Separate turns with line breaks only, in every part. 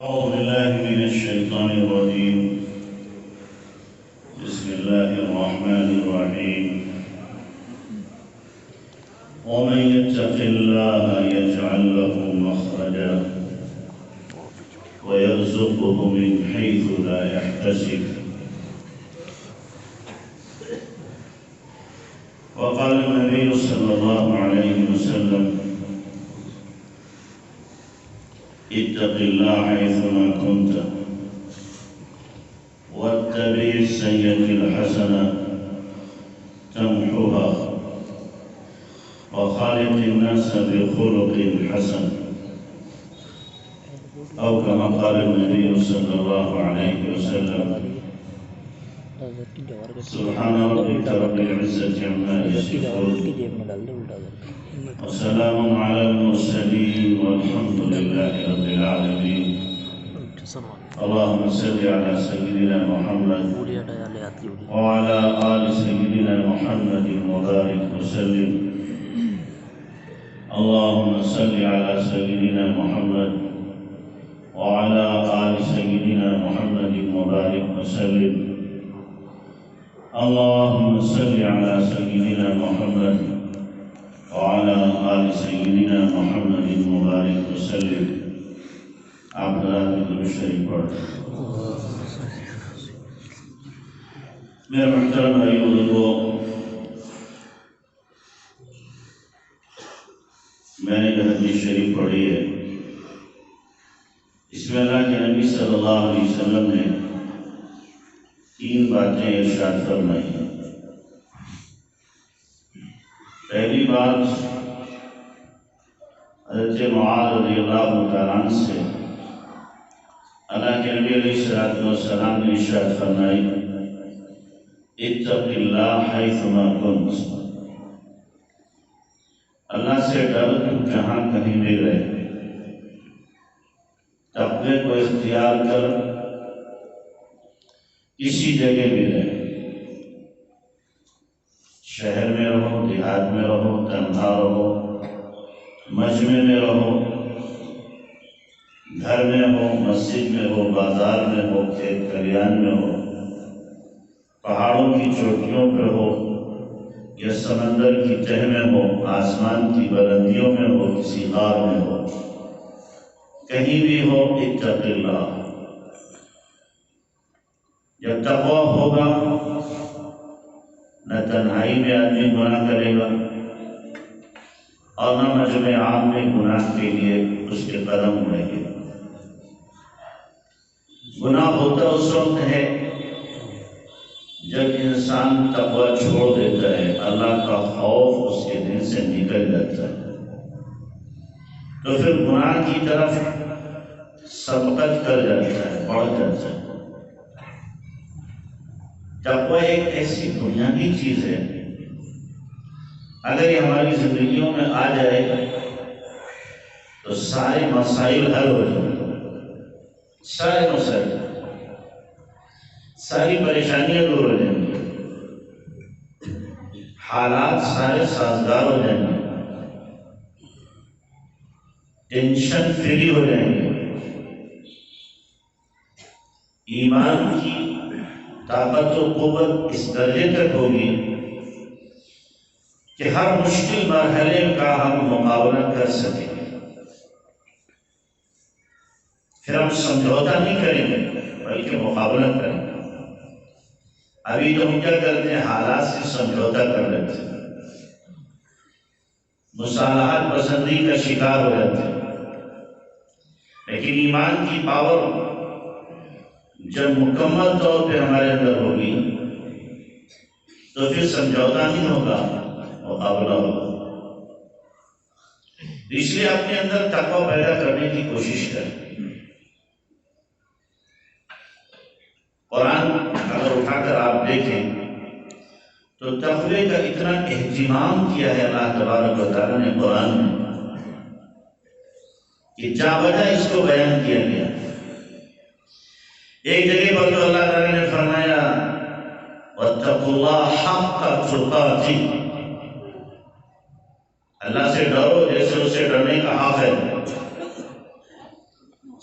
أعوذ بالله من الشيطان الرجيم. بسم الله الرحمن الرحيم. ومن يتق الله يجعل له مخرجا ويرزقه من حيث لا يحتسب. وقال النبي صلى الله عليه وسلم: اتق الله حيثما كنت واتبع السيئة الحسنة تمحها وخالق الناس بخلق حسن، أو كما قال النبي صلى الله عليه وسلم: سبحان ربك رب العزة عما يصفون وسلام على المرسلين والحمد لله رب العالمين. اللهم صل على سيدنا محمد وعلى آل سيدنا محمد وبارك وسلم. اللهم صل على سيدنا محمد وعلى آل سيدنا محمد وبارك وسلم. اللهم صل على سيدنا محمد وعلى آل سيدنا محمد مبارك وسلم. آپ حضرات درود شریف پڑھ. میرے محترم بھائی بزرگوں، میں نے جو حدیث شریف پڑھی ہے اس میں اللہ کے نبی صلی اللہ علیہ وسلم نے 3 باتیں ارشاد فرمائی ہیں. پہلی بات حضرت معاذ رضی اللہ تعالیٰ عنہ سے اللہ کے نبی علیہ السلام نے ارشاد فرمائی: اتق اللہ حیثما کنت. اللہ سے ڈر تو جہاں کہیں بھی رہے، تقوی کو اختیار کر کسی جگہ بھی رہے، شہر میں رہو، دیہات میں رہو، تنہا رہو، مجمع میں رہو، گھر میں ہو، مسجد میں ہو، بازار میں ہو، کھیت کھلیان میں ہو، پہاڑوں کی چوٹیوں پہ ہو یا سمندر کی تہ میں ہو، آسمان کی بلندیوں میں ہو، کسی غار میں ہو، کہیں بھی ہو، اتق اللہ. جب تقویٰ ہوگا نہ تنہائی میں آدمی گناہ کرے گا اور نہ مجمع عام میں گناہ کے لیے اس کے قدم اڑیں گے. گناہ ہوتا اس وقت ہے جب انسان تقویٰ چھوڑ دیتا ہے، اللہ کا خوف اس کے دل سے نکل جاتا ہے، تو پھر گناہ کی طرف سبقت کر جاتا ہے، بڑھ جاتا ہے. تقویٰ ایک ایسی بنیادی چیز ہے، اگر یہ ہماری زندگیوں میں آ جائے تو سارے مسائل حل ہو جائیں، سارے مسائل، ساری پریشانیاں دور ہو جائیں گی، حالات سارے سازگار ہو جائیں گے، ٹینشن فری ہو جائیں گے. ایمان کی طاقت و قوت اس درجے تک ہوگی کہ ہر مشکل مرحلے کا ہم مقابلہ کر سکیں گے. پھر ہم سمجھوتا نہیں کریں گے بلکہ مقابلہ کریں گے. ابھی تو ہم کیا کرتے ہیں؟ حالات سے سمجھوتا کر لیتے ہیں، مصالحت پسندی کا شکار ہو جاتے ہیں. لیکن ایمان کی پاور جب مکمل طور پہ ہمارے اندر ہوگی تو پھر سمجھوتا نہیں ہوگا، مقابلہ ہوگا. اس لیے اپنے اندر تقویٰ پیدا کرنے کی کوشش کریں. قرآن اگر اٹھا کر آپ دیکھیں تو تقوی کا اتنا اہتمام کیا ہے اللہ تبارک و تعالیٰ نے قرآن میں کہ جا بجا اس کو بیان کیا گیا. ایک جگہ پر تو اللہ تعالیٰ نے فرمایا وَاتَّقُوا اللَّهَ حَقَّ تُقَاتِهِ. اللہ سے ڈرو جیسے اسے ڈرنے کا حق ہے.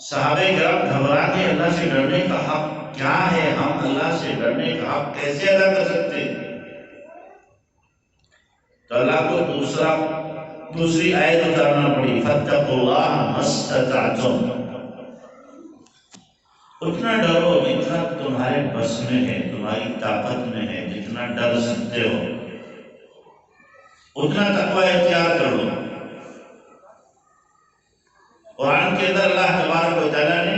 صحابہ کرام گھبرا کے اللہ سے ڈرنے کا حق کیا ہے، ہم اللہ سے ڈرنے کا حق کیسے ادا کر سکتے ہیں؟ تو اللہ کو دوسری آیت اتارنا پڑی، فَاتَّقُوا اللَّهَ مَا اسْتَطَعْتُمْ، اتنا ڈرو جتنا تمہارے بس میں ہے، تمہاری طاقت میں ہے، جتنا ڈر سکتے ہو اتنا تقوی اختیار کر لو۔ قرآن کے اندر اللہ تبارک و تعالیٰ نے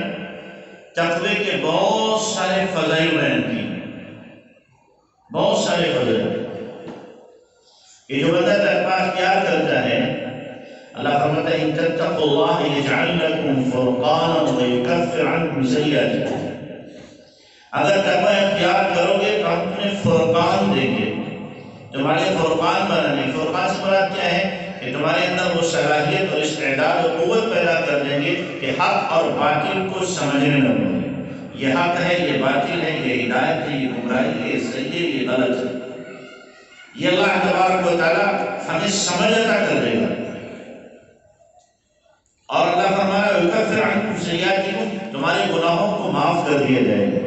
تقوی کے بہت سارے فضائل بیان کیے، بہت سارے فضائل۔ یہ جو بندہ تقوی اختیار کرتا ہے، اللہ فرماتا ہے ان تتقوا اللہ یجعل لکم فرقانا ویکفر عنکم سیئاتکم، اگر تقوی اختیار کرو گے تو ہم تمہیں فرقان دیں گے، تمہارے فرقان بنانے۔ فرقان سے مراد کیا ہے کہ تمہارے اندر وہ صلاحیت اور استعداد اور قوت پیدا کر دیں گے کہ حق اور باطل کو سمجھنے لگو گے، یہ حق ہے، یہ باطل ہے، یہ ہدایت ہے، یہ گمراہی ہے، یہ صحیح ہے، یہ غلط ہے۔ یہ اللہ تبارک و تعالیٰ ہمیں سمجھ عطا کر دے گا۔ اور اللہ فرمایا وَيُكَفِّرْ عَنْكُمْ سَيِّئَاتِكُمْ، تمہارے گناہوں کو معاف کر دیا جائے گا۔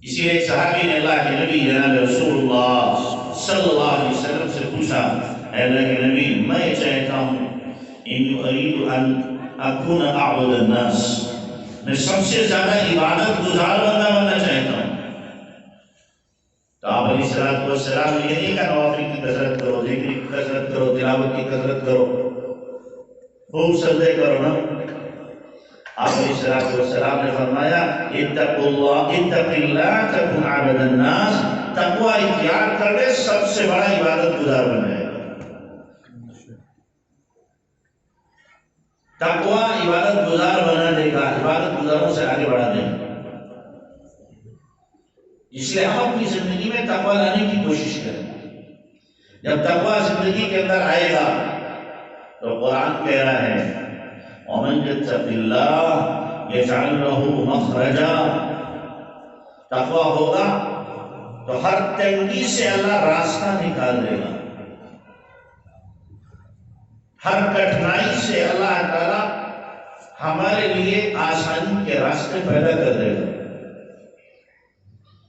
اسی لیے صحابی نے اللہ کے نبی جناب رسول اللہ صلی اللہ علیہ وسلم سے پوچھا، اے اللہ کے نبی، میں چاہتا ہوں ان اريد ان اكون اعبد الناس، میں سب سے زیادہ عبادت گزار بندہ بننا چاہتا ہوں۔ تو آپ علیہ السلام نے یہ نہیں کہا نوافل کی کثرت کرو، ذکر کی کثرت کرو، تلاوت کی کثرت کرو، خوب سجدے کرو نا۔ آپ علیہ السلام نے فرمایا اتق اللہ تکن عبد الناس، تقوی اختیار کر لے سب سے بڑا عبادت گزار بن جائے گا۔ تقوی عبادت گزار بنا دے گا، عبادت گزاروں سے آگے بڑھا دے گا۔ اس لیے ہم اپنی زندگی میں تقوی لانے کی کوشش کریں۔ جب تقوی زندگی کے اندر آئے گا تو قرآن کہہ رہا ہے وَمَنْ يَتَّقِ اللَّهَ يَجْعَلْ لَهُ مَخْرَجًا، تقوی ہوگا تو ہر تنگی سے اللہ راستہ نکال دے گا، ہر کٹھنائی سے اللہ تعالیٰ ہمارے لیے آسانی کے راستے پیدا کر دے گا۔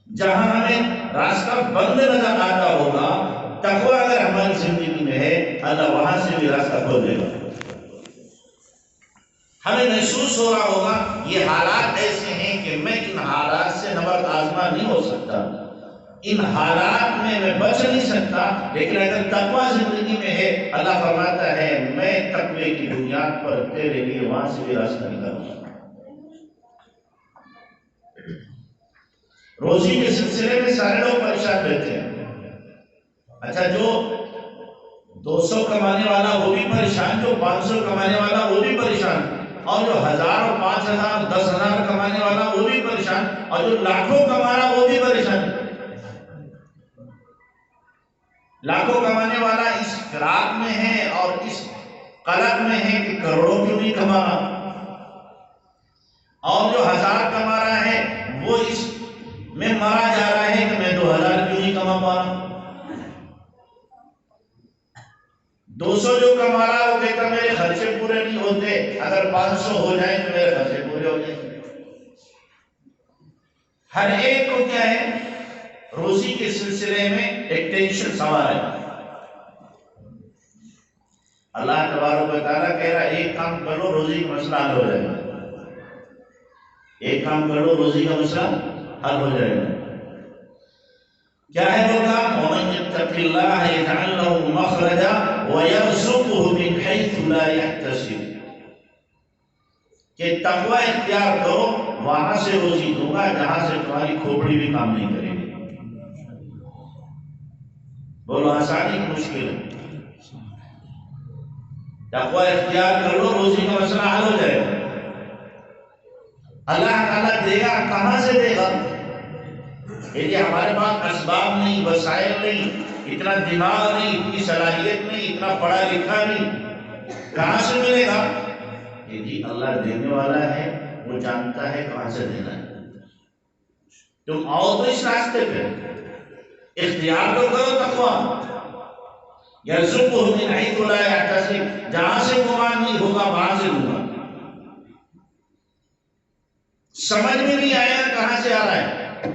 جہاں ہمیں راستہ بند نظر آتا ہوگا، تقوی اگر ہماری زندگی میں ہے، اللہ وہاں سے بھی راستہ کھول دے گا۔ ہمیں محسوس ہو رہا ہوگا یہ حالات ایسے ہیں کہ میں ان حالات سے نبرد آزما نہیں ہو سکتا، ان حالات میں بچ نہیں سکتا، لیکن اگر تقوی زندگی میں ہے، اللہ فرماتا ہے میں تقوی کی بنیاد پر تیرے لیے وہاں سے بھی راستہ نکالوں گا۔ روزی کے سلسلے میں سارے لوگ پریشان رہتے ہیں، اچھا جو 200 کمانے والا وہ بھی پریشان، جو 500 کمانے والا وہ بھی پریشان، اور جو 1000 اور 5000 10,000 کمانے والا وہ بھی پریشان، اور جو لاکھوں کما رہا وہ بھی پریشان۔ لاکھوں کمانے والا اس فراق میں ہے اور اس قلق میں ہے کہ کروڑوں کیوں نہیں کما رہا، اور جو 1000 کما رہا ہے وہ اس میں مرا جا رہا ہے کہ میں 2000 کیوں نہیں کما پا رہا۔ 200 جو کما رہا ہے وہ کہتا میرے خرچے پورے نہیں ہوتے، اگر 500 ہو جائیں تو میرے خرچے پورے ہو جائیں۔ ہر ایک کو کیا ہے، روزی کے سلسلے میں ایک ٹینشن سوار ہے۔ اللہ تبارک و تعالیٰ کہہ رہا ہے ایک کام کر لو روزی کا مسئلہ حل ہو جائے گا، ایک کام کر لو روزی کا مسئلہ حل ہو جائے گا۔ کیا ہے وہ کام؟ وَمَنْ يَتَّقِ اللَّهَ يَجْعَلْ لَهُ مَخْرَجًا وَيَرْزُقْهُ مِنْ حَيْثُ لَا يَحْتَسِبُ، کہ تقوی اختیار کرو وہاں سے روزی دوں گا جہاں سے تمہاری کھوپڑی بھی کام نہیں کرے گی۔ بولو آسانی کی مشکل ہے، تقوی اختیار کر لو روزی کا مسئلہ حل ہو جائے گا۔ اللہ تعالیٰ دے گا، کہاں سے دے گا؟ یہ ہمارے پاس اسباب نہیں، وسائل نہیں، اتنا دماغ نہیں، اتنی صلاحیت نہیں، اتنا پڑھا لکھا نہیں، کہاں سے ملے گا؟ یہ جی اللہ دینے والا ہے، وہ جانتا ہے کہاں سے دینا ہے۔ تم آؤ تو اس راستے پہ اختیار تو کرو تقوی، یرزقہ من حیث لا یحتسب، جہاں سے گمان نہیں ہوگا وہاں سے ہوگا۔ سمجھ میں نہیں آئے گا کہاں سے آ رہا ہے.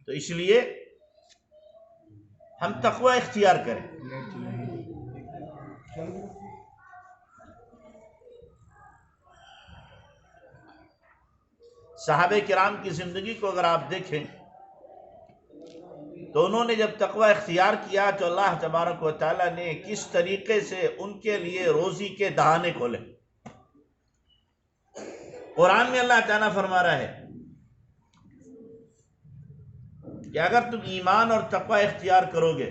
تو اس لیے ہم تقوی اختیار کریں. صحابہ کرام کی زندگی کو اگر آپ دیکھیں تو انہوں نے جب تقوی اختیار کیا تو اللہ تبارک و تعالیٰ نے کس طریقے سے ان کے لیے روزی کے دہانے کھولے. قرآن میں اللہ تعالیٰ فرما رہا ہے کہ اگر تم ایمان اور تقوی اختیار کرو گے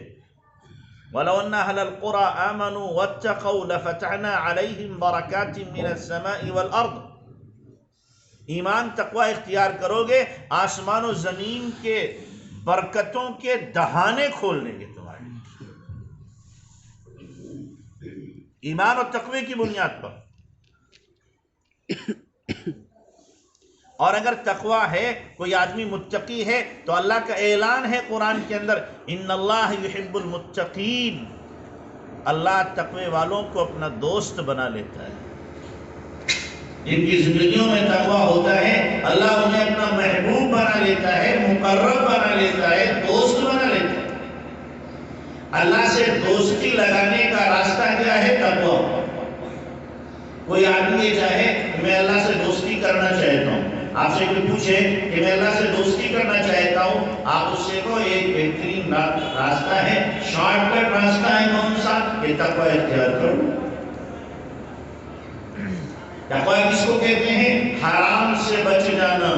وَلَوْ أَنَّ أَهْلَ الْقُرَىٰ آمَنُوا وَاتَّقَوْا لَفَتَحْنَا عَلَيْهِمْ بَرَكَاتٍ مِّنَ السَّمَاءِ وَالْأَرْضِ. ایمان تقوی اختیار کرو گے آسمان و زمین کے برکتوں کے دہانے کھول دیں گے تمہارے ایمان اور تقوی کی بنیاد پر. اور اگر تقوی ہے کوئی آدمی متقی ہے تو اللہ کا اعلان ہے قرآن کے اندر ان اللہ یحب المتقین. اللہ تقوی والوں کو اپنا دوست بنا لیتا ہے. جن کی زندگیوں میں تقوی ہوتا ہے اللہ انہیں اپنا محبوب بنا لیتا ہے, مقرب بنا لیتا ہے, دوست بنا لیتا ہے. اللہ سے دوستی لگانے کا راستہ کیا ہے؟ تقوی. کوئی آدمی یہ چاہے کہ میں اللہ سے دوستی کرنا چاہتا ہوں, آپ سے کوئی پوچھے کہ میں اللہ سے دوستی کرنا چاہتا ہوں, آپ اس سے کو ایک بہترین راستہ ہے, شارٹ کٹ راستہ ہے کون سا؟ کہ تقوی اختیار کرو. تقوی کس کو کہتے ہیں؟ حرام سے بچ جانا.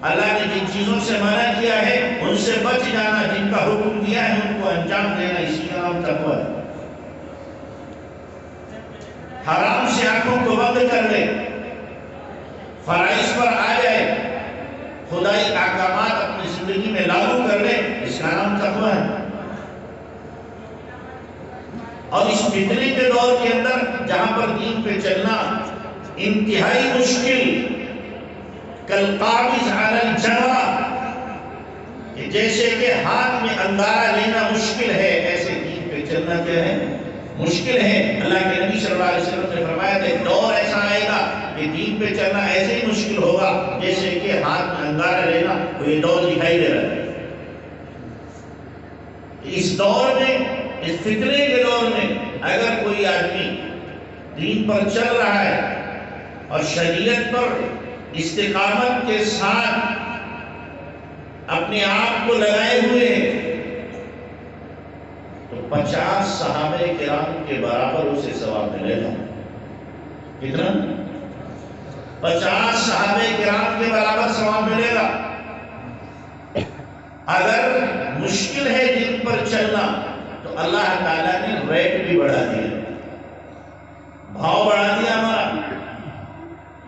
اللہ نے جن چیزوں سے منع کیا ہے ان سے بچ جانا, جن کا حکم دیا ہے ان کو انجام دینا, اسی کا نام تقوی ہے. حرام سے آنکھوں کو بند کر لے, فرائض پر آ جائے, خدائی احکامات اپنی زندگی میں لاگو کر لے, اس کا نام تقوی ہے. اور اس فتنے کے دور کے اندر جہاں پر دین پہ چلنا انتہائی مشکل, کالقابض علی الجمرہ, کہ جیسے کہ ہاتھ میں انگارہ لینا مشکل ہے, ایسے دین پہ چلنا کیا ہے؟ مشکل ہے. اللہ کے نبی صلی اللہ علیہ وسلم نے فرمایا تھا ایک دور ایسا آئے گا کہ دین پہ چلنا ایسے ہی مشکل ہوگا جیسے کہ ہاتھ میں انگارہ لینا. تو یہ دور دکھائی دے رہا ہے. اس دور میں, اس فتنے کے دور میں اگر کوئی آدمی دین پر چل رہا ہے اور شریعت پر استقامت کے ساتھ اپنے آپ کو لگائے ہوئے ہیں تو 50 صحابہ کرام کے برابر اسے ثواب ملے گا. کتنا؟ 50 صحابہ کرام کے برابر ثواب ملے گا. اگر مشکل ہے دین پر چلنا تو اللہ تعالیٰ نے ریٹ بھی بڑھا دیا, بھاؤ بڑھا دیا ہمارا,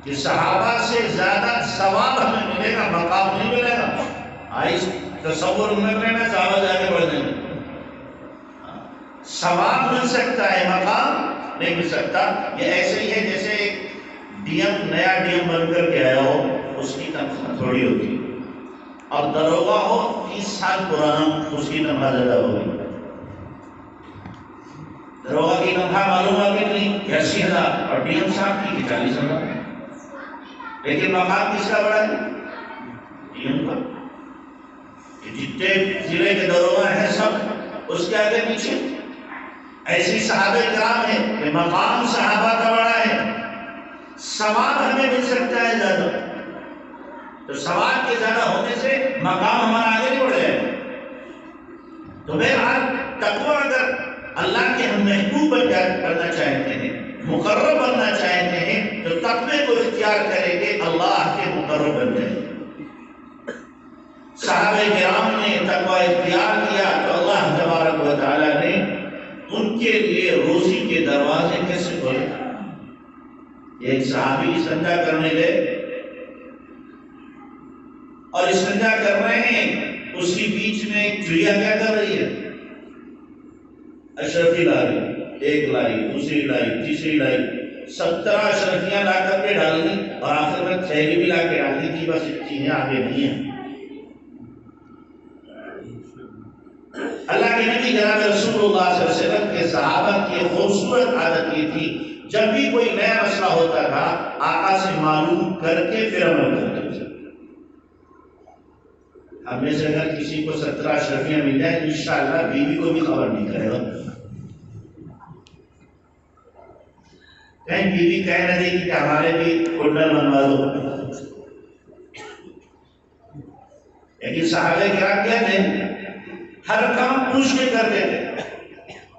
کہ صحابہ سے زیادہ ثواب ہمیں ملے گا, مقام نہیں ملے گا. آئیس تصور میں لینا, صحابہ سے آگے بڑھ جائیں, ثواب مل سکتا ہے, مقام نہیں مل سکتا. یہ ایسے ہی ہے جیسے ایک ڈی ایم نیا ڈی ایم بن کر کے آیا ہو, اس کی تنخواہ تھوڑی ہوتی, اور دروغہ ہو 30 سال پرانا, اس کی تنخواہ زیادہ ہوگی. دروغہ کی تنخواہ معلوم ہے کتنی؟ 80,000, اور ڈی ایم صاحب کی 40,000. لیکن مقام کس کا بڑا ہے؟ ڈی ایم کا. جتنے ضلع کے دروغہ ہیں سب اس کے آگے پیچھے. ایسی صحابہ کرام ہیں کہ مقام صحابہ کا بڑا ہے, ثواب ہمیں مل سکتا ہے زیادہ. تو ثواب کے زیادہ ہونے سے مقام ہمارا آگے نہیں بڑھ جائے. تو بہرحال تقوی اگر اللہ کے ہم محبوب کرنا چاہتے ہیں, مقرب بننا چاہتے ہیں, تو تقوی کو اختیار کریں گے, اللہ کے مقرب بن جائیں گے. صحابہ کرام نے تقوی اختیار کیا تو اللہ تبارک و تعالیٰ نے ان کے لیے روزی کے دروازے کیسے کھولے. ایک صحابی استنجا کرنے گئے اور استنجا کر رہے ہیں, اس کی بیچ میں ایک چڑیا کیا کر رہی ہے؟ اشرفی لا رہی, ایک لائی, دوسری لائی, تیسری لائی, 17 اشرفیاں لا کر کے ڈال دی, اور آخر میں تھیلی بھی لا کے ڈال دی تھی. بس چیزیں آگے نہیں ہیں. اللہ کے نبی جناب رسول اللہ صلی اللہ علیہ وسلم کے صحابہ کی خوبصورت عادت یہ تھی, جب بھی کوئی نیا مسئلہ ہوتا تھا آقا سے معلوم کر کے پھر عمل کرتے تھے۔ ہم میں سے اگر کسی کو 17 اشرفیاں مل جائیں انشاءاللہ بیوی کو بھی خبر نہیں کرے گا، کہیں بیوی کہہ نہ دے کہ ہمارے بھی کنڈل بنوا دو۔ لیکن صحابہ کرام کیا تھے، ہر کام پوچھ کے کرتے تھے۔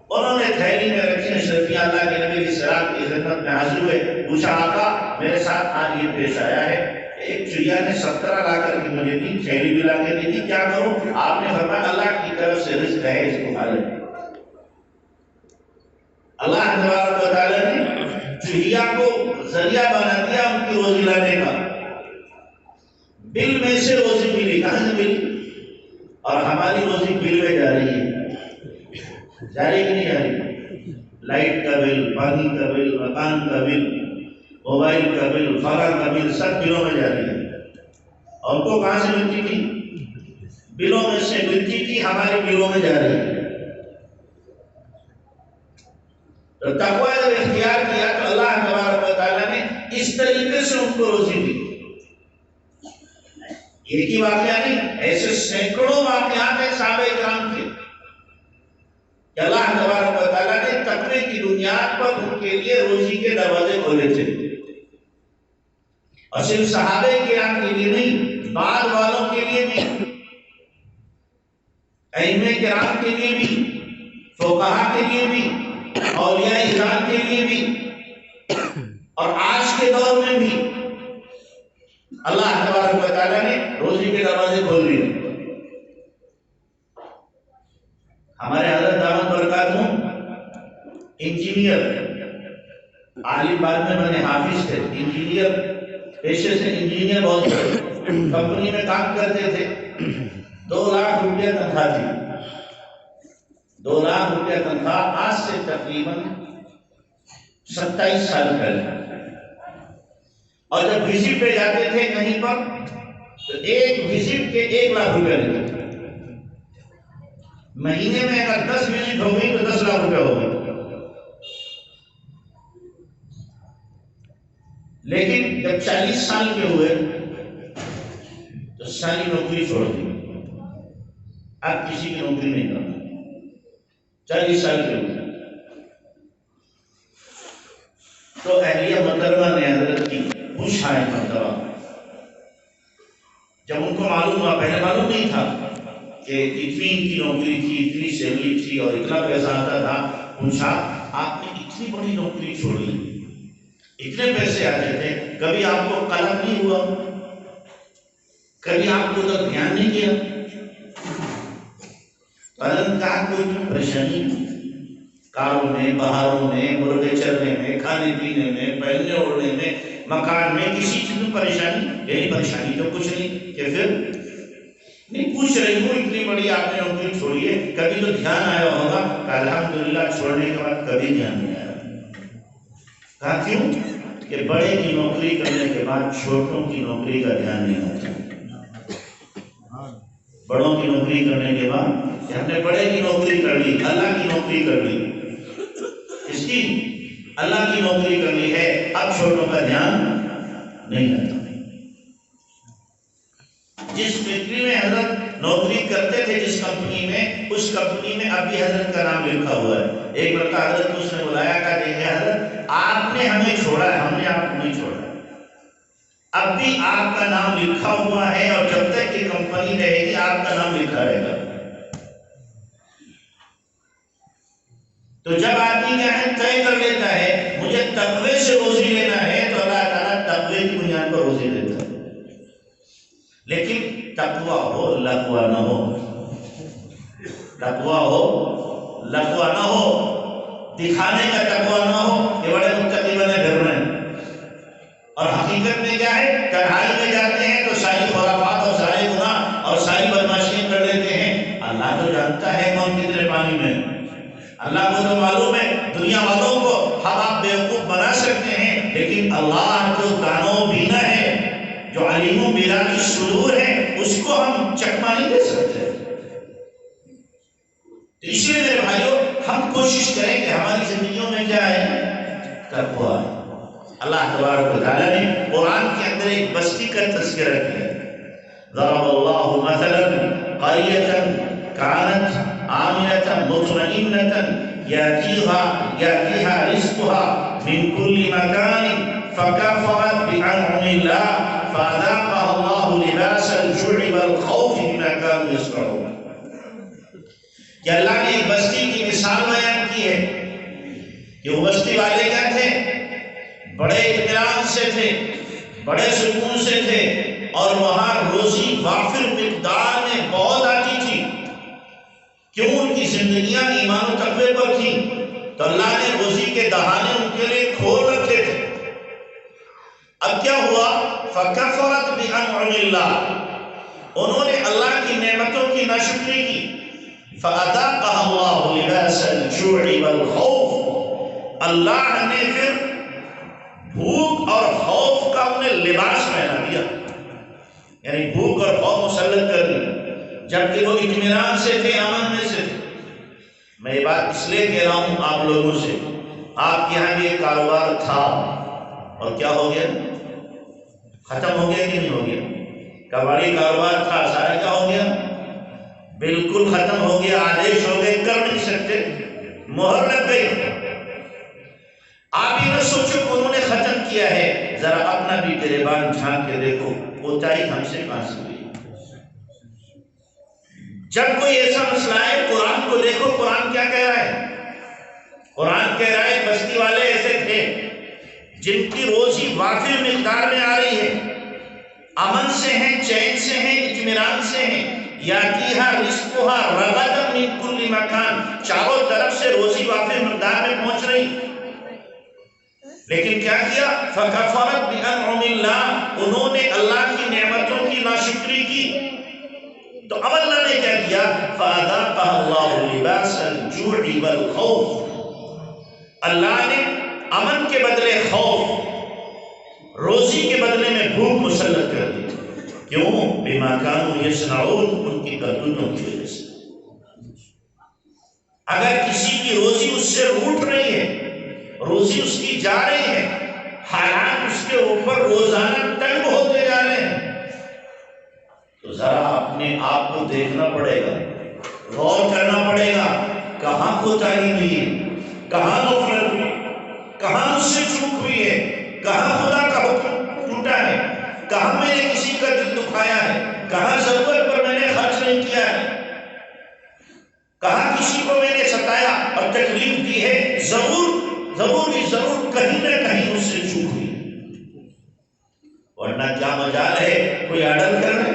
انہوں نے تھیلی میں رکھی اشرفیاں اللہ کے نبی کی سرات کی خدمت میں حاضر ہوئے، پوچھا آقا میرے ساتھ آج یہ پیش آیا ہے، ایک چڑیا نے 17 لا کر کے مجھے دی، تھیلی بھی لا کے دی تھی، کیا کروں؟ آپ نے فرمایا اللہ کی طرف سے رزق ہے، اس کو کھا لیں۔ اللہ تبارک و تعالیٰ نے چڑیا کو ذریعہ بنا دیا ان کی روزی لانے کا۔ بل میں سے روزی ملی، کہاں سے ملی؟ اور ہماری روزی بل میں جا رہی ہے، جا رہی کہ نہیں جا رہی؟ لائٹ کا بل، پانی کا بل، مکان کا بل، موبائل کا بل، فلاں کا بل، سب بلوں میں جا رہی ہے۔ اور کو کہاں سے ملتی تھی؟ بلوں میں سے ملتی تھی، ہماری بلوں میں جا رہی ہے۔ تو تقوی جب اختیار کیا تو اللہ تبارک و تعالیٰ نے اس طریقے سے ان کو روزی دی۔ ایک ہی واقعہ نہیں، ایسے سینکڑوں واقعات ہیں صحابہ کرام کے کہ اللہ تبارک و تعالیٰ نے تقوی کی بنیاد پر ان کے لیے روزی کے دروازے کھولے تھے۔ اور صرف صحابہ کرام کے لیے نہیں، بعد والوں کے لیے بھی، ائمہ کرام کے لیے بھی، فقہا کے لیے بھی، اولیاء کرام کے لیے بھی، اور آج کے دور میں بھی اللہ تبارک و تعالیٰ نے روزی کے دروازے کھول دیے۔ ہمارے حضرت دامت برکاتہم انجینئر، عالم بعد میں بنے، حافظ تھے، انجینئر پیشے سے، انجینئر بہت کمپنی میں کام کرتے تھے۔ 2 لاکھ روپیہ تنخواہ تھی، 2 لاکھ روپیہ تنخواہ، آج سے تقریباً 27 سال پہلے۔ اور جب وزٹ پہ جاتے تھے کہیں پر تو ایک وزٹ کے 1 لاکھ روپیہ لیتے تھے۔ مہینے میں اگر 10 وزٹ ہو گئی تو 10 لاکھ روپیہ ہو گئی۔ لیکن جب 40 سال کے ہوئے تو ساری نوکری چھوڑ دی، اب کسی کی نوکری نہیں کرنا۔ 40 سال کے ہوئے تو اہلیہ محترمہ نے حضرت کی پوچھا ہے مرتبہ، جب ان کو معلوم ہوا، پہلے معلوم نہیں تھا کہ اتنی ان کی نوکری تھی، اتنی سیلری تھی اور اتنا پیسہ آتا تھا، پوچھا آپ نے اتنی بڑی نوکری چھوڑی، اتنے پیسے آتے تھے، کبھی آپ کو قلق نہیں ہوا؟ کبھی آپ کو ادھر دھیان نہیں کیا؟ قلق کا کوئی پریشانی نہیں، کاروں میں، بہاروں میں، مرغے چرنے میں، کھانے پینے میں، پہننے اوڑھنے میں، مکان میں، کسی چیز میں پریشانی؟ یہی پریشانی تو کچھ نہیں کہ پھر نہیں پوچھ رہی ہوں اتنی بڑی آپ نے نوکری چھوڑی ہے، کبھی تو دھیان آیا ہوگا کہ الحمدللہ چھوڑنے کے بعد کبھی دھیان نہیں آیا۔ کہا کیوں؟ کہ بڑے کی نوکری کرنے کے بعد چھوٹوں کی نوکری کا دھیان نہیں آتا۔ بڑوں کی نوکری کرنے کے بعد ہم نے بڑے کی نوکری کر لی، اللہ کی نوکری کر لی، اس کی اللہ کی نوکری کر لی ہے، اب چھوٹوں کا دھیان نہیں آتا۔ جس فیکٹری میں حضرت نوکری کرتے تھے، جس کمپنی میں، اس کمپنی میں اب بھی حضرت کا نام لکھا ہوا ہے۔ ایک مرتبہ حضرت کو اس نے بلایا، کہا دیکھیں حضرت آپ نے ہمیں چھوڑا ہے، ہم نے آپ کو نہیں چھوڑا، اب بھی آپ کا نام لکھا ہوا ہے اور جب تک یہ کمپنی رہے گی آپ کا نام لکھا رہے گا۔ تو جب آدمی کیا ہے طے کر لیتا ہے مجھے تقوی سے روزی لینا ہے تو اللہ تعالیٰ تقوی کی بنیاد پر روزی دیتا ہے، لیکن تقوی ہو لغو نہ ہو، تقوی ہو لغو نہ ہو، دکھانے کا تقوی نہ ہو کہ بڑے متقی بنے گھر میں، اور حقیقت میں کیا ہے تنہائی میں جاتے ہیں تو ساری خرافات اور سارے گناہ اور ساری بدماشیاں کر لیتے ہیں۔ اللہ تو جانتا ہے کون کتنے پانی میں، اللہ کو تو معلوم ہے، دنیا والوں کو ہم آپ بیوقوف بنا سکتے ہیں، لیکن اللہ جو دانو بینا ہے، جو علیم و بینا کی صدور ہے، اس کو ہم چکمہ نہیں دے سکتے۔ تو اس لیے میرے بھائیوں ہم کوشش کریں کہ ہماری زندگیوں میں کیا ہے تقویٰ ہے۔ اللہ تبارک و تعالیٰ نے قرآن کے اندر ایک بستی کا تذکرہ کیا۔ ضرب اللہ مثلا قریۃ کانت آمنۃ مطمئنۃ یأتیہا رزقہا من کل مکان فکفرت بانعم اللہ فاذاقہا اللہ لباس الجوع والخوف بما كانوا یصنعون۔ کہ اللہ نے ایک بستی کی مثال بیان کی ہے کہ وہ بستی والے کیا تھے؟ بڑے اطمینان سے تھے، بڑے سکون سے تھے، اور وہاں روزی وافر مقدار میں بہت آتی تھی۔ کیوں؟ ان کی زندگیاں ایمان و تقوی پر تھی، تو اللہ نے روزی کے دہانے ان کے لیے کھول رکھے تھے۔ اب کیا ہوا؟ فَكَفَرَتْ بِأَنْعُمِ اللَّهِ، انہوں نے اللہ کی نعمتوں کی ناشکری کی۔ فَأَذَاقَهَا اللَّهُ لِبَاسَ الْجُوعِ وَالْخَوْفِ، اللہ نے پھر بھوک اور خوف کا انہیں لباس پہنا دیا، یعنی بھوک اور خوف مسلط کر دیا، جبکہ وہ اطمینان سے تھے، امن میں سے تھے۔ میں یہ بات اس لیے کہہ رہا ہوں آپ لوگوں سے، آپ کے یہاں بھی ایک کاروبار تھا اور کیا ہو گیا؟ ختم ہو گیا کہ نہیں ہو گیا؟ کباڑی کاروبار تھا، سارا کیا ہو گیا؟ بالکل ختم ہو گیا، آدیش ہو گئے، کر نہیں سکتے، مہر لگ گئی۔ آپ یہ نہ سوچو کہ انہوں نے ختم کیا ہے، ذرا اپنا بھی گریبان جھانک کے دیکھو، کوتاہی ہم سے کہاں سے ہوئی؟ جب کوئی ایسا مسئلہ ہے، قرآن کو دیکھو، قرآن کیا کہہ رہا ہے؟ قرآن کہہ رہا ہے بستی والے ایسے تھے جن کی روزی وافر مقدار میں آ رہی ہے، امن سے ہیں، چین سے ہیں، اطمینان سے ہیں، یاتیہا رزقہا رغدا من کل مکان، چاروں طرف سے روزی وافر مقدار میں پہنچ رہی۔ لیکن کیا کیا؟ فَكَفَرَتْ بِأَنْعُمِ اللَّهِ، انہوں نے اللہ کی نعمتوں کی ناشکری کی، تو اب اللہ نے کیا کیا؟ فَأَذَاقَهَا اللَّهُ لِبَاسَ الْجُوعِ وَالْخَوْفِ، اللہ نے امن کے بدلے خوف، روزی کے بدلے میں بھوک مسلط کر دی۔ کیوں؟ بِمَا كَانُوا يَصْنَعُونَ، ان کی کرتوتوں کی وجہ سے۔ اگر کسی کی روزی اس سے روٹ رہی ہے، روزی اس کی جا رہی ہے، حالات اس کے اوپر روزانہ تنگ ہوتے جا رہے ہیں، تو ذرا اپنے آپ کو دیکھنا پڑے گا، غور کرنا پڑے گا، کہاں کوتاہی ہوئی ہے، کہاں غفلت ہوئی، کہاں اس سے چوک ہوئی ہے، کہاں خدا کا حکم ٹوٹا ہے، کہاں میں نے کسی کا دل دکھایا ہے، کہاں ضرورت پر میں نے خرچ نہیں کیا ہے، کہاں کسی کو میں نے ستایا اور تکلیف دی ہے، ضرور کہیں نہ کہیں اس سے چوک ہوئی، ورنہ کیا مجال ہے کوئی آڈر کرنے؟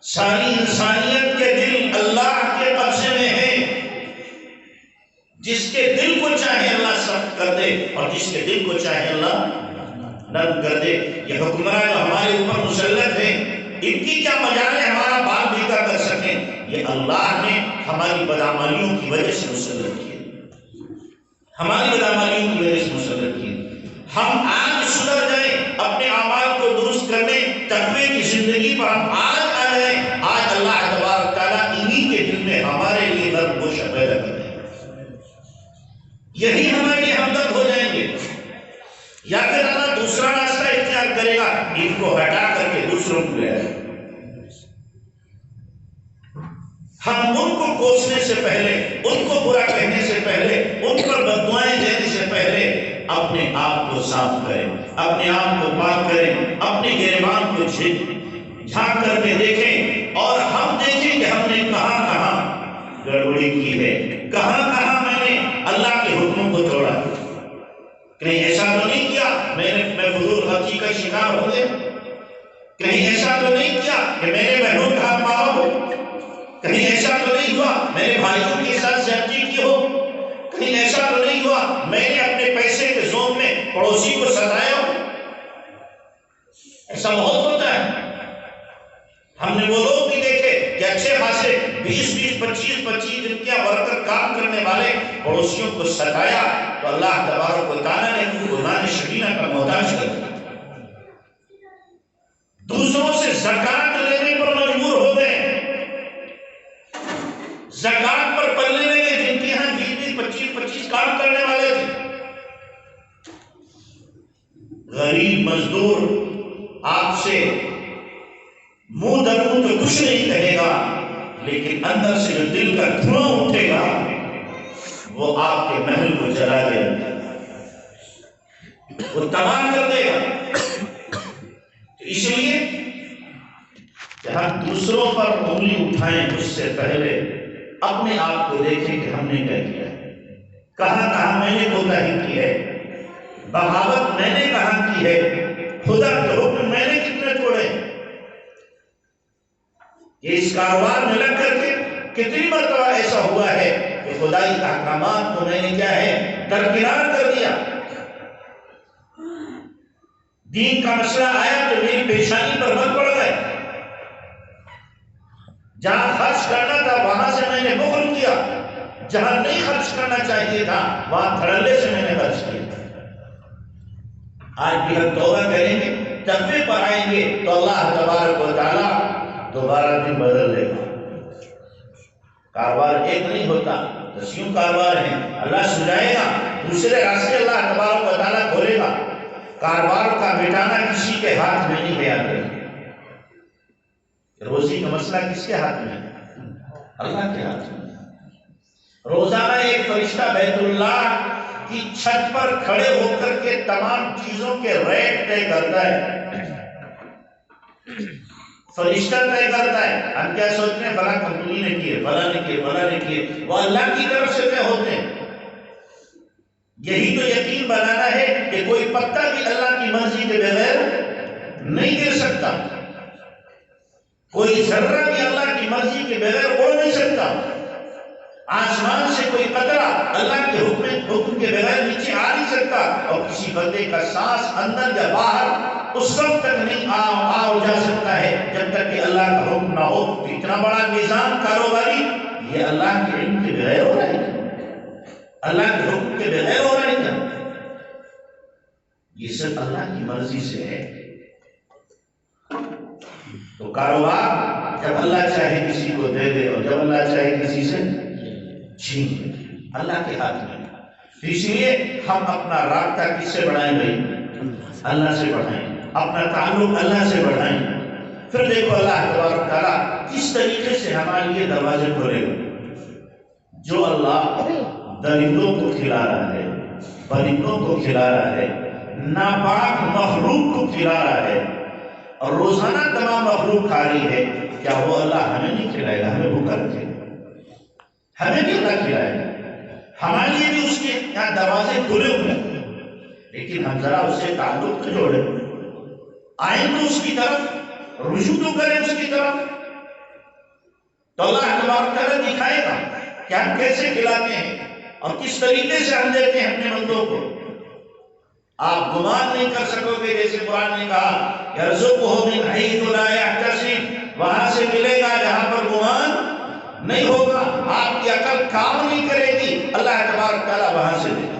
ساری انسانیت کے دل اللہ کے قبضے میں ہے، جس کے دل کو چاہے اللہ سخت کر دے اور جس کے دل کو چاہے اللہ نرم کر دے۔ یہ حکمراں جو ہمارے اوپر مسلط ہیں، ان کی کیا مجال ہے ہمارا بال بھیگا کر سکیں؟ یہ اللہ نے ہماری بدعمالیوں کی وجہ سے مسلط کیا، ہماری بدعمالیوں کی وجہ سے مسلط کیا۔ ہم آج سدھر جائیں، اپنے اعمال کو درست کرنے، تقوی کی زندگی پر ہم آج آ جائیں، آج اللہ تبارک تعالیٰ انہی کے دل میں ہمارے لیے نرم گوشہ پیدا کر دیں، یہی ہمارے لیے ہمدرد ہو جائیں گے۔ یا پھر اللہ دوسرا راستہ اختیار کرے گا، ان کو ہٹا کر کے دوسروں کو لے آئے۔ ہم ان کو کوسنے سے پہلے، ان کو برا کہنے سے پہلے، ان پر بددعائیں دینے سے پہلے اپنے آپ کو صاف کریں، اپنے آپ کو پاک کریں، اپنے گریبان کو جھانک کر کے دیکھیں، اور ہم دیکھیں کہ ہم نے کہاں کہاں گڑبڑی کی ہے، کہاں کہاں میں نے اللہ کے حکموں کو توڑا۔ کہیں ایسا تو نہیں کیا میں فضول خرچی کا شکار ہو گیا؟ کہیں ایسا تو نہیں کیا کہ میرے بہنوں کا ہاتھ مارا ہو؟ کہیں ایسا تو نہیں ہوا میں نے بھائیوں کے ساتھ زیادتی کی ہو؟ کہیں ایسا تو نہیں ہوا میں نے اپنے پیسے کے زور میں پڑوسی کو ستایا ہو؟ ایسا بہت ہوتا ہے۔ ہم نے وہ لوگ بھی دیکھے کہ اچھے خاصے 20 25 دن کے ورکر کام کرنے والے پڑوسیوں کو ستایا تو اللہ تبارک و تعالیٰ نے ان کو ایمان شبینہ کا محتاج کر دیا، دوسروں سے زکات لینے پر مجبور ہو گئے، زکات پر پلے لگے، جن کے یہاں 20 25 کام کرنے والے تھے غریب مزدور آپ سے منہ در منہ تو کچھ نہیں کہے گا، لیکن اندر سے جو دل کا دھواں اٹھے گا وہ آپ کے محل کو جلا دے گا، وہ تباہ کر دے گا۔ اس لیے کہ ہم دوسروں پر انگلی اٹھائیں اس سے پہلے اپنے آپ کو دیکھیں کہ ہم نے کیا کیا ہے، کہاں کہاں میں نے کوتاہی کی ہے، بغاوت میں نے کہاں کی ہے، خدا کے حکم میں نے کتنے توڑے، یہ اس کاروبار میں لگ کر کے کتنی مرتبہ ایسا ہوا ہے کہ خدائی احکامات کو میں نے کیا ہے درکنار کر دیا، دین کا مسئلہ آیا تو میری پیشانی پر مت پڑ گئے، جہاں خرچ کرنا تھا وہاں سے میں نے بخل کیا، جہاں نہیں خرچ کرنا چاہیے تھا وہاں دھڑلے سے میں نے خرچ کیا۔ آج بھی ہم توبہ کریں گے، تقوی پر آئیں گے تو اللہ تبارک و تعالیٰ دوبارہ دن بدل دے گا۔ کاروبار ایک نہیں ہوتا، دسیوں کاروبار ہیں، اللہ سجائے گا، دوسرے راستے اللہ تبارک و تعالیٰ کھولے گا۔ کاروبار کا مٹانا کسی کے ہاتھ میں نہیں ہے، آگے روزی کا مسئلہ کس کے ہاتھ میں ہے؟ اللہ کے ہاتھ میں۔ روزانہ ایک فرشتہ بیت اللہ کی چھت پر کھڑے ہو کر کے تمام چیزوں کے ریٹ طے کرتا ہے، فرشتہ طے کرتا ہے۔ ہم کیا سوچتے ہیں فلاں کمپنی نے کیے، فلاں نے کیے، فلاں نے کیے، وہ اللہ کی طرف سے طے ہوتے ہیں۔ یہی تو یقین بنانا ہے کہ کوئی پتا بھی اللہ کی مرضی کے بغیر نہیں گر سکتا، کوئی ذرہ بھی اللہ کی مرضی کے بغیر اڑ نہیں سکتا، آسمان سے کوئی قطرہ اللہ کے حکم کے بغیر نیچے آ نہیں سکتا، اور کسی بندے کا سانس اندر یا باہر اس وقت تک نہیں آ جا سکتا ہے جب تک کہ اللہ کا حکم نہ ہو۔ تو اتنا بڑا نظام کاروباری یہ اللہ کے علم کے بغیر ہو رہا ہے، اللہ کے حکم کے بغیر ہو رہا ہے، یہ سب اللہ کی مرضی سے ہے۔ تو کاروبار جب اللہ چاہے کسی کو دے دے اور جب اللہ چاہے کسی سے چھین لے، اللہ کے ہاتھ میں۔ تو اس لیے ہم اپنا رابطہ کس سے بڑھائیں بھائی؟ اللہ سے بڑھائیں، اپنا تعلق اللہ سے بڑھائیں۔ پھر دیکھو اللہ تبارک تعالیٰ کس طریقے سے ہمارے لیے دروازے کھولے گا۔ جو اللہ درندوں کو کھلا رہا ہے، پرندوں کو کھلا رہا ہے، ناپاک مخلوق کو کھلا رہا ہے، اور روزانہ تمام مخلوق کھا رہی ہے، کیا وہ اللہ ہمیں نہیں کھلائے گا؟ ہمیں بھوکا رکھے گا؟ ہمیں بھی اللہ کھلائے گا۔ ہمارے لیے بھی اس کے یہاں دروازے کھلے ہوئے ہیں، لیکن ہم ذرا اس سے تعلق تو جوڑیں، آئیں تو اس کی طرف، رجوع تو کریں اس کی طرف، تو اللہ تبارک تعالیٰ دکھائے گا کہ ہم کیسے کھلاتے ہیں اور کس طریقے سے ہم دیتے ہیں اپنے بندوں کو۔ آپ گمان نہیں کر سکو گے، جیسے قرآن نے کہا یرزقہ من حیث لا یحتسب، وہاں سے ملے گا جہاں پر گمان نہیں ہوگا، آپ کی عقل کام نہیں کرے گی، اللہ تبارک تعالیٰ وہاں سے دے گا۔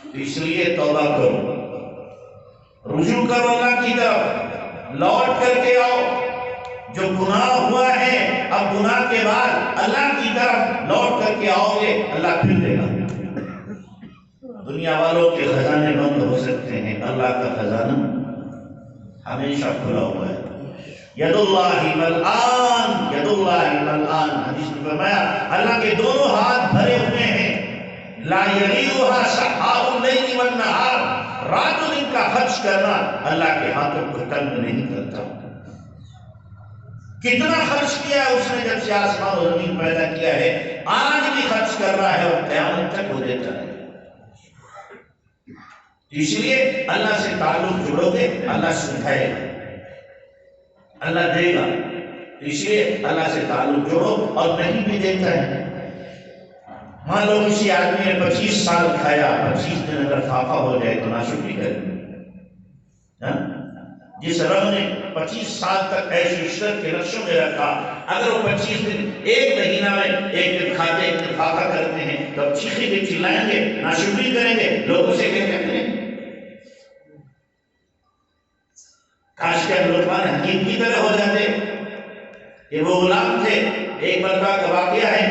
تو اس لیے توبہ کرو، رجوع کرو اللہ کی طرف، لوٹ کر کے آؤ، جو گناہ ہوا ہے اب گناہ کے بعد اللہ کی طرف لوٹ کر کے آؤ گے، اللہ پھر دے گا۔ دنیا والوں کے خزانے بند ہو سکتے ہیں، اللہ کا خزانہ ہمیشہ کھلا ہوا ہے۔ ید اللہ ملآن، ید اللہ ملآن، حدیث میں فرمایا اللہ کے دونوں ہاتھ بھرے ہوئے ہیں، لا یغیرھا سحاب اللیل والنہار، رات و دن کا خرچ کرنا اللہ کے ہاتھوں کو تنگ نہیں کرتا۔ کتنا خرچ کیا ہے اس نے جب سے آسمان و زمین پیدا کیا ہے، آج بھی خرچ کر رہا ہے اور قیامت تک وہ دیتا ہے۔ اس لیے اللہ سے تعلق جوڑو گے، اللہ سکھائے گا، اللہ دے گا۔ اس لیے اللہ سے تعلق جوڑو، اور نہیں بھی دیتا ہے۔ مان لو کسی آدمی نے 25 سال کھایا، 25 دن اگر فاقہ ہو جائے تو ناشکری کرے۔ جس رب نے 25 سال تک ایسی عشرت کے نقشوں میں رکھا، اگر وہ 25 دن ایک مہینہ میں ایک دن کھاتے ایک دن فاقہ کرتے ہیں تو اب چیخیں گے، چلائیں گے، ناشکری کریں گے، لوگ اسے کیا کہتے ہیں؟ کاش کے لقمان حکیم کی طرح ہو جاتے کہ وہ غلام تھے۔ ایک مرتبہ کا واقعہ ہے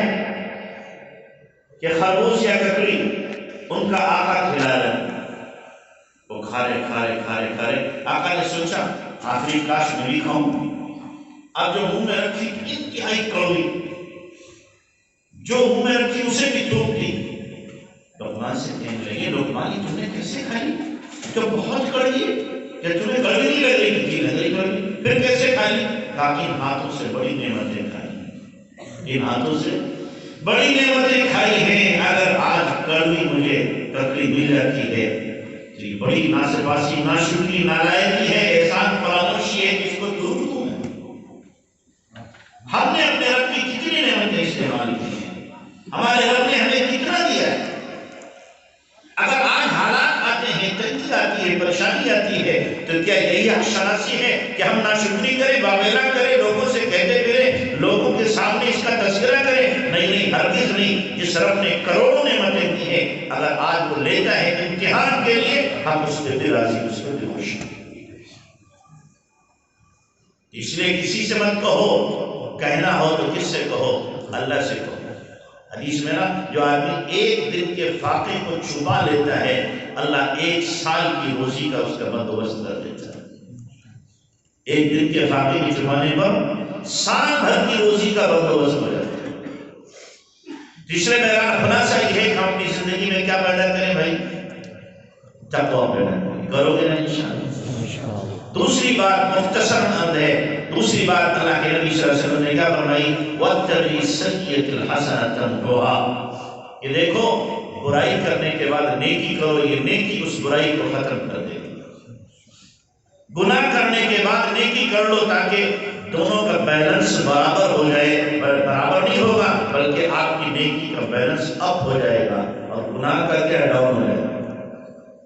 کہ خرگوش یا ککڑی ان کا آقا کھلا رہا، وہ کھا رہے آقا نے سوچا آخری کاش میں بھی کھاؤں. اب جو منہ میں رکھی انتہائی کڑوی، جو منہ میں رکھی اسے بھی تھوک دی. لقمان سے کہنے لگے لقمان یہ تم نے کیسے کھائی؟ جو بہت کڑوی ہے. کہ تمہیں کڑوی نہیں لگ رہی تھی؟ لگ رہی کڑوی، پھر کیسے کھائی؟ کہا کہ ان ہاتھوں سے بڑی نعمتیں کھائی، ان ہاتھوں سے بڑی نعمتیں کھائی ہیں. اگر آج کڑوی مجھے ککڑی مل جاتی ہے تو یہ بڑی ناسپاسی، ناشکری، نالائقی ہے، احسان فراموشی ہے، اس کو دور دوں میں. ہم نے اپنے رب کی کتنی نعمتیں استعمال کی ہیں، ہمارے رب نے ہمیں کتنا دیا ہے. اگر آج حالات آتے ہیں، تنگی آتی ہے، پریشانی آتی ہے، تو کیا یہی حق شناسی ہے کہ ہم ناشکری کریں، باویلا کریں، لوگوں سے کہتے پھریں، لوگوں کے سامنے اس کا تذکرہ کریں؟ نہیں، ہرگز نہیں. جس رب نے کروڑوں نعمتیں دی ہیں، اگر آج وہ لیتا ہے امتحان کے لیے، ہم اس پہ بھی راضی، اس پہ بھی خوش ہیں. اس لیے کسی سے مت کہو، کہنا ہو تو کس سے کہو؟ اللہ سے کہو. حدیث میں نا جو آدمی ایک دن کے فاقے کو چھپا لیتا ہے، اللہ 1 سال کی روزی کا اس کا بندوبست کر دیتا ہے. ایک دن کے فاقے کی چھپانے پر سال بھر کی روزی کا بندوبست ہو جاتا ہے. تیسرے میرا اپنا سا یہ ہے کہ ہم اپنی زندگی میں کیا پیدا کریں بھائی؟ تقویٰ پیدا کرو گے نا انشاءاللہ. دوسری بات مختصر اند ہے، دوسری بات اللہ کے نبی صلی اللہ علیہ وسلم نے کیا فرمائی؟ وَاتَّبِعِ السَّيِّئَةَ الْحَسَنَةَ تَمْحُوهَا. کہ دیکھو برائی کرنے کے بعد نیکی کرو، یہ نیکی اس برائی کو ختم کر دے گی. گناہ کرنے کے بعد نیکی کر لو تاکہ دونوں کا بیلنس برابر ہو جائے. برابر نہیں ہوگا بلکہ آپ کی نیکی کا بیلنس اپ ہو جائے گا اور گناہ کر کے ڈاؤن ہو جائے گا.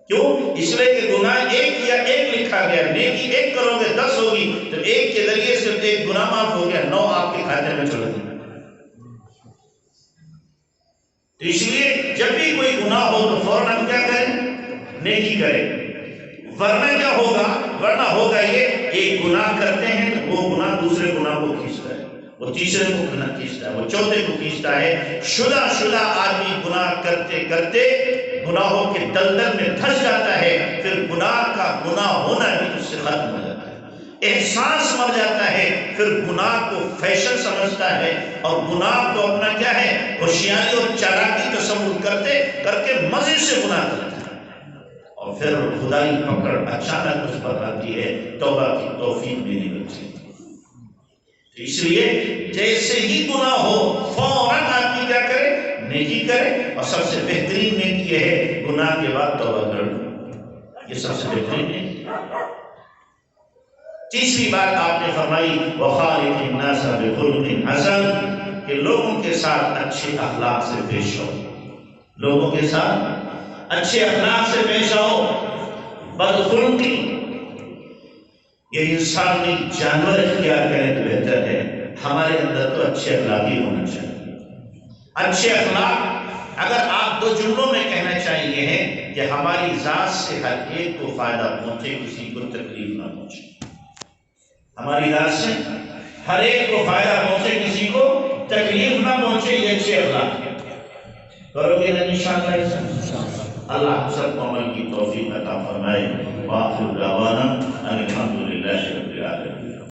کیوں؟ اس لیے کہ گناہ ایک یا ایک لکھا گیا، نیکی ایک کرو گے 10 ہوگی، تو ایک کے ذریعے سے ایک گناہ معاف ہو گیا، 9 آپ کے کھاتے میں چلے گئے. تو اس لیے جب بھی کوئی گناہ ہو تو فوراً کیا کریں؟ نیکی کریں. ورنہ کیا ہوگا؟ ورنہ ہوگا یہ ایک گناہ کرتے ہیں تو وہ گناہ دوسرے گناہ کو کھینچتا ہے، وہ تیسرے کو کھینچتا ہے، وہ چوتھے کو کھینچتا ہے. شدہ آدمی گناہ کرتے کرتے گناہوں کے دلدل میں دھس جاتا ہے، پھر گناہ کا گناہ ہونا بھی اس سے ختم ہو جاتا ہے. احساس مر جاتا ہے، پھر گناہ کو فیشن سمجھتا ہے اور گناہ کو اپنا کیا ہے ہوشیاری اور چالاکی تصور کرتے کر کے مزے سے گناہ کرتا ہے. اور پھر خدائی پکڑ اچانک اس پر آتی ہے، توبہ کی توفیق بھی نہیں ملتی. اس لیے جیسے ہی گناہ ہو فوراً آدمی کیا کرے؟ نیکی کرے. اور سب سے بہترین نیکی یہ ہے گناہ کے بعد توبہ کرنا، یہ سب سے بہترین نیکی. تیسری بات آپ نے فرمائی وَخَالِقِ النَّاسَ بِخُلُقٍ حَسَنٍ، کہ لوگوں کے ساتھ اچھے اخلاق سے پیش آؤ. لوگوں کے ساتھ اچھے اخلاق سے پیش آؤ. بدخلقی یہ انسان نہیں جانور اختیار کریں تو بہتر ہے. ہمارے اندر تو اچھے اخلاق ہی ہونا چاہیے. اچھے اخلاق اگر آپ 2 جملوں میں کہنا چاہیے ہیں کہ ہماری ذات سے ہر ایک کو فائدہ پہنچے، کسی کو تکلیف نہ پہنچے. ہماری ذات سے ہر ایک کو فائدہ پہنچے، کسی کو تکلیف نہ پہنچے، یہ اچھے اخلاق ہے. کرو گے نا انشاءاللہ؟ اللہ سب کو عمل کی توفیق عطا فرمائے. وآخر دعوانا ان الحمد للہ رب العالمین.